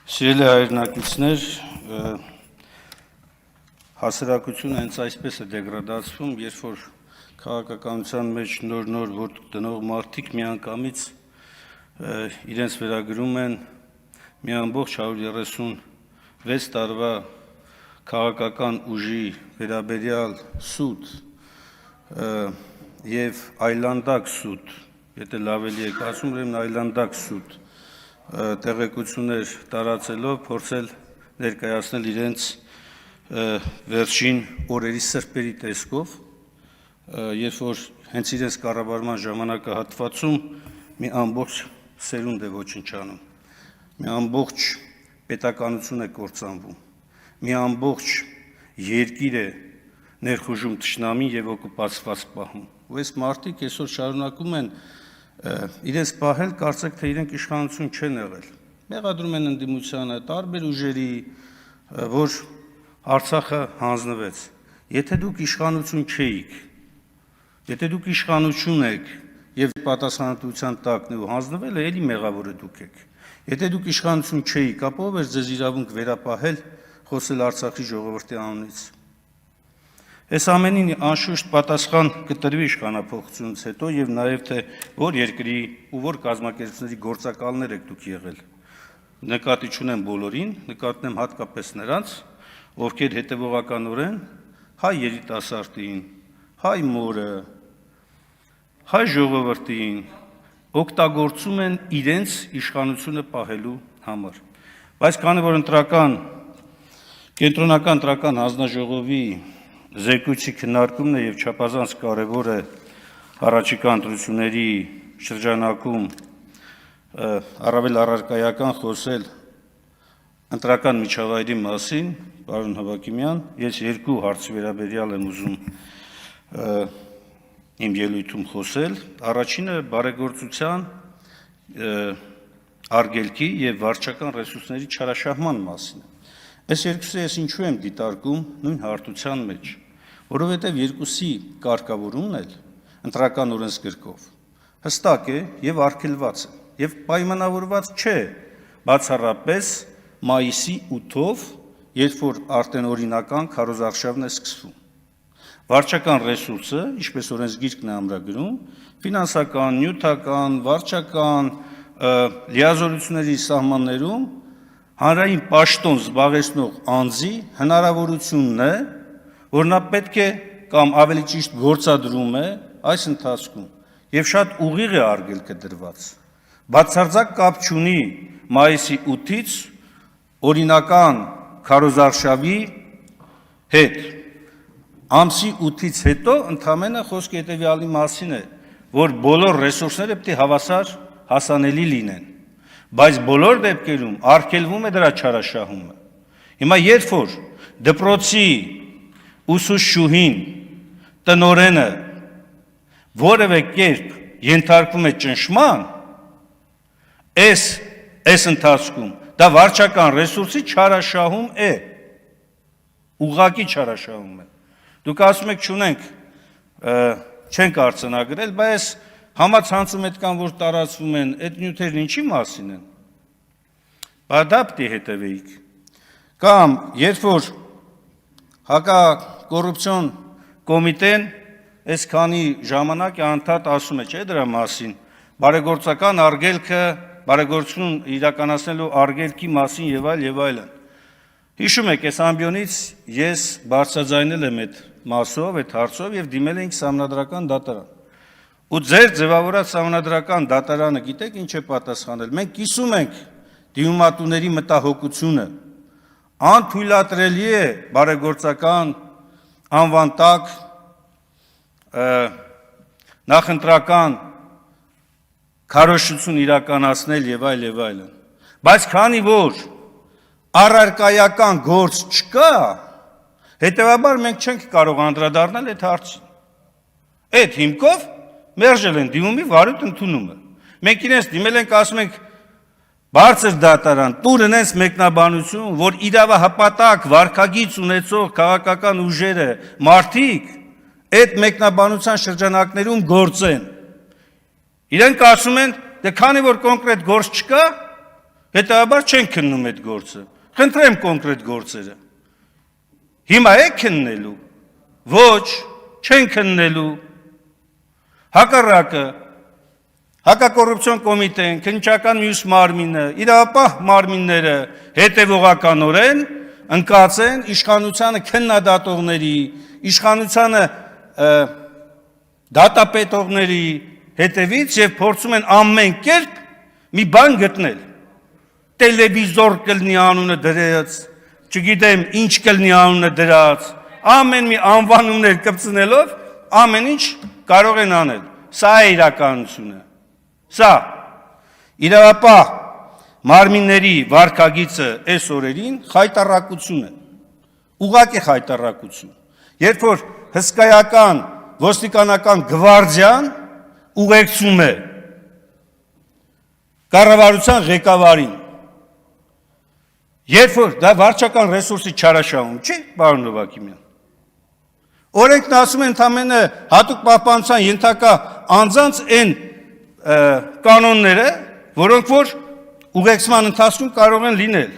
Սիրելի հայրենակիցներ, հասարակությունը հենց այսպես է դեգրադացվում, երբ որ քաղաքականության մեջ նոր որդք դնող մարդիկ միանգամից իրենց վերագրում են մի ամբողջ 136 տարվա քաղաքական ուժի վերաբերյալ սուտ եւ այլանդակ սուտ, եթե լավ էլի եք ասում, ուրեմն այլանդակ սուտ տեղեկություններ տարածելով փորձել ներկայացնել իրենց վերջին օրերի սրբերի տեսքով, երբ որ հենց իրենց կառավարման ժամանակահատվածում մի ամբողջ սերունդ է ոչնչանում, մի ամբողջ պետականություն է կործանվում, մի ամբողջ երկիր է ներխուժում թշնամին եւ օկուպացված պահում։ Ու այս մարդիկ այսօր շարունակում են իրենց պահել, կարծեք թե իրենք իշխանություն չեն եղել։ Մեղադրում են ընդդիմությանը, տարբեր ուժերի, որ Արցախը հանձնվեց։ Եթե դուք իշխանություն չէիք, եթե դուք իշխանություն եք եւ պատասխանատվության տակն ու հանձնվել է, էլի մեղավորը դուք եք։ Եթե դուք իշխանություն չէիք, ապա ով էր ձեզ իրավունք վերապահել խոսել Արցախի ժողովրդի անունից։ Այս ամենին անշուշտ պատասխան կտրվի իշխանափոխությունից հետո եւ նաեւ թե որ երկրի ու որ կազմակերպությունների գործակալներ եք դուք եղել։ Նկատի չունեմ բոլորին, նկատում հատկապես նրանց, ովքեր հետևողականորեն հայ երիտասարդին, հայ մորը, հայ ժողովրդին օգտագործում են իրենց իշխանությունը պահելու համար։ Բայց քանի որ կենտրոնական ընտրական հանձնաժողովի զեկույցի քննարկումն է եւ չափազանց կարեւոր է առաջիկա ընտրությունների շրջանակում առավել առարկայական խոսել ընտրական միջավայրի մասին, պարոն Հովակիմյան, ես երկու հարցի վերաբերյալ եմ ուզում իմ ելույթում խոսել։ Առաջինը բարեգործության արգելքի եւ վարչական ռեսուրսների չարաշահման մասին է։ Այս երկուսը ես ինչու եմ դիտարկում նույն հարթության մեջ, որովհետև երկուսի կարգավորումն էլ ընտրական օրենսգրքով հստակ է եւ արգելված է եւ պայմանավորված չէ բացառապես մայիսի 8-ով, երբ որ արդեն օրինական քարոզարշավն է սկսվում։ Վարչական ռեսուրսը, ինչպես օրենսգիրքն է ամրագրում, ֆինանսական, նյութական, վարչական լիազորությունների սահմաններում հանրային պաշտոն զբաղեցնող անձի հնարավորությունն է, որ նա պետք է կամ ավելի ճիշտ գործադրում է այս ընթացքում եւ շատ ուղիղ է արգելքը դրված։ Բացարձակ կապ չունի մայիսի 8-ից օրինական քարոզարշավի հետ։ Ամսի 8-ից հետո ընդամենը խոսքը հետեւյալի մասին է, որ բոլոր ռեսուրսները պետք է հավասար հասանելի լինեն, բայց բոլոր դեպքերում արգելվում է դրա չարաշահումը։ Հիմա երբ որ դպրոցի ուսուցչուհին տնօրենը որևէ կերպ ենթարկվում է ճնշման, այս ընթացքում դա վարչական ռեսուրսի չարաշահում է, ուղղակի չարաշահում է։ Դուք ասում եք չենք արձանագրել, բայց համացանցում այդքան որ տարածվում են, այդ նյութերն ինչի մասին են։ Դա պետք է հետևեիք։ Կամ երբ որ հակակոռուպցիոն կոմիտեն այսքանի ժամանակ անդադ ասում է, չէ՞ դրա մասին, բարեգործական արգելքը, բարեգործություն իրականացնելու արգելքի մասին եւ այլն։ Հիշում եք, այս ամբիոնից ես բարձրաձայնել եմ այդ մասով, այդ հարցով եւ դիմել էինք սահմանադրական դատարան։ Ու ձեր ձևավորած սահմանադրական դատարանը գիտեք ինչ է պատասխանել։ Մենք կիսում ենք դիմումատուների մտահոգությունը։ Անթույլատրելի է բարեգործական անվան տակ նախընտրական քարոզչություն իրականացնել եւ այլն։ Բայց քանի որ առարկայական գործ չկա, հետեւաբար մենք չենք կարող անդրադառնալ այդ հարցին։ Այդ հիմքով մերժել են դիմումի վարույթ ընդունումը։ Մենք իրենց դիմել ենք, ասում ենք բարձր դատարան, տուր ունես մեկնաբանություն, որ իրավահպատակ վարքագիծ ունեցող քաղաքական ուժերը մարդիկ այդ մեկնաբանության շրջանակներում գործեն։ Իրենք ասում են, դե քանի որ կոնկրետ գործ չկա, Հետաբար չեն քննում այդ գործը։ Խնդրեմ կոնկրետ գործերը։ Հիմա եք քննելու։ Ոչ, չեն քննելու։ Հակառակը Հակակոռուպցիոն կոմիտեն, քննչական մյուս մարմինը, իրավապահ մարմինները հետևողականորեն ընկած են իշխանությանը քննադատողների, իշխանությանը դատապետողների հետևից եւ փորձում են ամեն կերպ մի բան գտնել։ Տելևիզոր կլնի անունը դրած, չգիտեմ ինչ կլնի անունը դրած, ամեն մի անվանումներ կպցնելով ամեն ինչ կարող են անել։ Սա է իրականությունը։ Սա իրավապահ մարմինների վարքագիծը այս օրերին խայտառակություն է, ուղղակի խայտառակություն, երբ որ հսկայական ոստիկանական գվարդիան ուղեկցում է կառավարության ղեկավարին, երբ որ դա վարչական ռեսուրսի չարաշահում չի, պարոն Նովակիմյան, օրենքն ասում են ընդամենը հատուկ պահպանության ենթակա անձանց այն կանոնները, որոնք որ ուղեկցման ընթացքում կարող են լինել,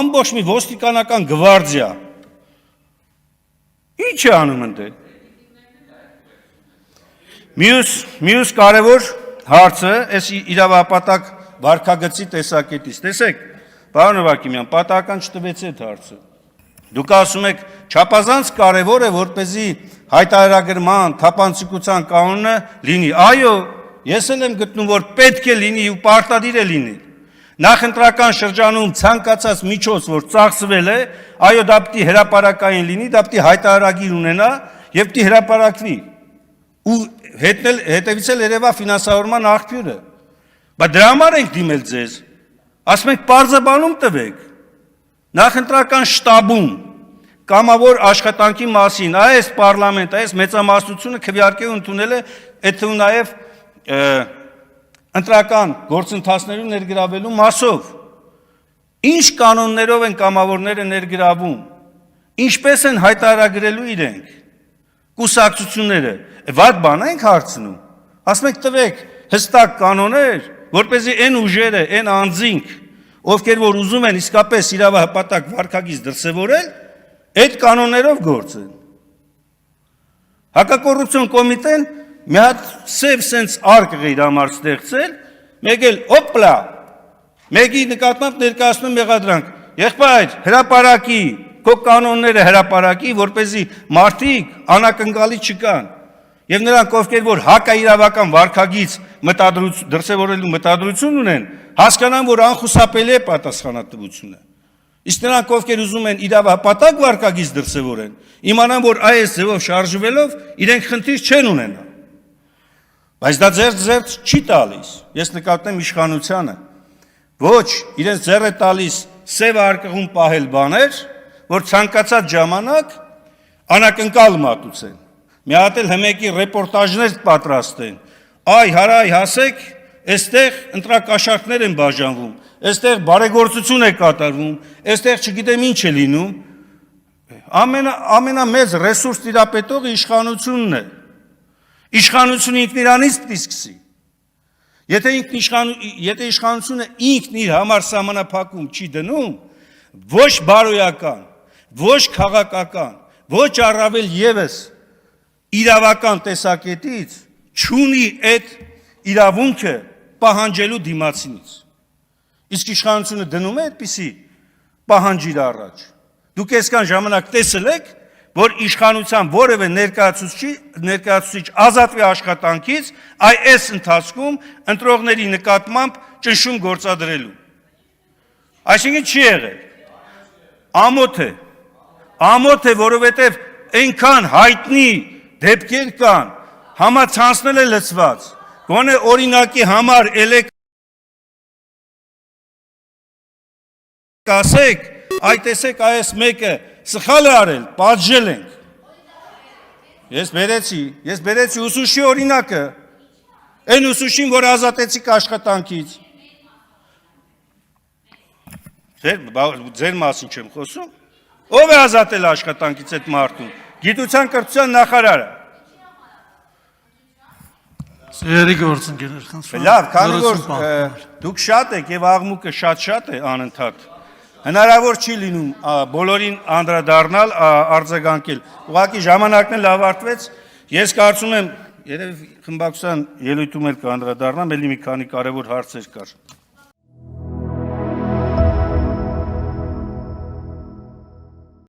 ամբողջ մի ոստիկանական գվարդիա, ինչ է անում ընդել։ Մյուս կարևոր հարցը, այս իրավապատակ վարքագծի տեսակետից, տեսեք, պարոն Նովակիմյան, պատահական չտվեց այդ հարցը։ Դուք ասում եք, չափազանց կարևոր է, որպեսզի հայտարարագրման, թափանցիկության կանոնը լինի։ Այո, ես էլ եմ գտնում, որ պետք է լինի ու պարտադիր է լինի։ Նախընտրական շրջանում ցանկացած միջոց, որ ծախսվել է, այո, դա պիտի հրապարակային լինի, դա պիտի հայտարարագիր ունենա եւ պիտի հրապարակվի։ Ու հետևից էլ երևա ֆինանսավորման աղբյուրը։ Բայց դրա համար ենք դիմել ձեզ։ Ասում ենք պարզաբանում տվեք։ Նախընտրական շտաբում կամավոր աշխատանքի մասին այս պարլամենտ, այս մեծամասնությունը քվեարկել ընդունել է, այդ թվում նաև ընտրական գործընթացներում ներգրավելու մասով։ Ինչ կանոններով են կամավորները ներգրավում, ինչպես են հայտարարագրելու իրենք, կուսակցությունները, վատ բան ենք հարցնում, ասում եք տվեք հստակ կանոններ, որպեսզի այն ուժերը, այն անձինք, ովքեր որ ուզում են իսկապես իրավահպատակ վարքագիծ դրսևորել, այդ կանոններով գործեն։ Հակակոռուպցիոն կոմիտեն մի հատ սև սենց արգ է իր համար ստեղծել, մեկ էլ օպլա, մեկի նկատմամբ ներկայացնում մեղադրանք, եղբայր, հրապարակի, քո կանոնները հրապարակի, որպեսզի մարդիկ անակնկալի չկան, եւ նրանք, ովքեր որ հակաիրավական վարքագիծ դրսևորելու մտադրություն ունեն, հասկանան, որ անխուսափելի է պատասխանատվությունը։ Իսկ նրանք, ովքեր ուզում են իրավահպատակ վարքագիծ դրսևորեն, իմանան, որ այս ձևով շարժվելով իրենք խնդիր չեն ունենա։ Բայց դա ձեռք չի տալիս։ Ես նկատեմ իշխանությանը, ոչ, իրենց ձեռ է տալիս սև արկղում պահել բաներ, որ ցանկացած ժամանակ անակնկալ մատուցեն։ Մի հատ էլ հմեկի ռեպորտաժներ պատրաստեն։ Այ հարայ հասեք, այստեղ ընտրակաշառքներ են բաժանվում, այստեղ բարեգործություն է կատարվում, այստեղ չգիտեմ ինչ է լինում։ Ամենամեծ ռեսուրս տիրապետողը իշխանությունն է։ Իշխանությունը ինքն իրանից պիտի սկսի։ Եթե իշխանությունը ինքն իր համար սահմանափակում չի դնում, ոչ բարոյական, ոչ քաղաքական, ոչ առավել ևս իրավական տեսակետից չունի այդ իրավունքը պահանջելու դիմացինից։ Իսկ իշխանությունը դնում է այդպիսի պահանջիր առաջ։ Դուք այսքան ժամանակ տեսել եք, որ իշխանության որևէ ներկայացուցիչ ազատվի աշխատանքից այս ընթացքում ընտրողների նկատմամբ ճնշում գործադրելու։ Այսինքն չի եղել։ Ամոթ է, որովհետև այնքան հայտնի դեպքեր կան, համացանցնել է լծված, գոնե օրինակի համար ելեք ասեք, այդ տեսեք այս մեկը սխալ է արել, պատժել ենք։ Ես բերեցի ուսուցչի օրինակը, այն ուսուցչին, որ ազատեցիք աշխատանքից։ Ձեր մասին չեմ խոսում։ Ով է ազատել աշխատանքից այդ մարդուն։ Գիտության կրթության նախարարը։ Սերի գործընկերներ, խնդրում եմ։ Լավ, քանի որ լրացում պահպանել։ դուք շատ եք եւ աղմուկը շատ է անընդհատ, հնարավոր չի լինում բոլորին անդրադառնալ, արձագանքել։ Ուղղակի ժամանակն էլ ավարտվեց, ես կարծում եմ, երևի խմբակցության ելույթում էլ կանդրադառնամ, ելի մի քանի կարևոր հարցեր կար։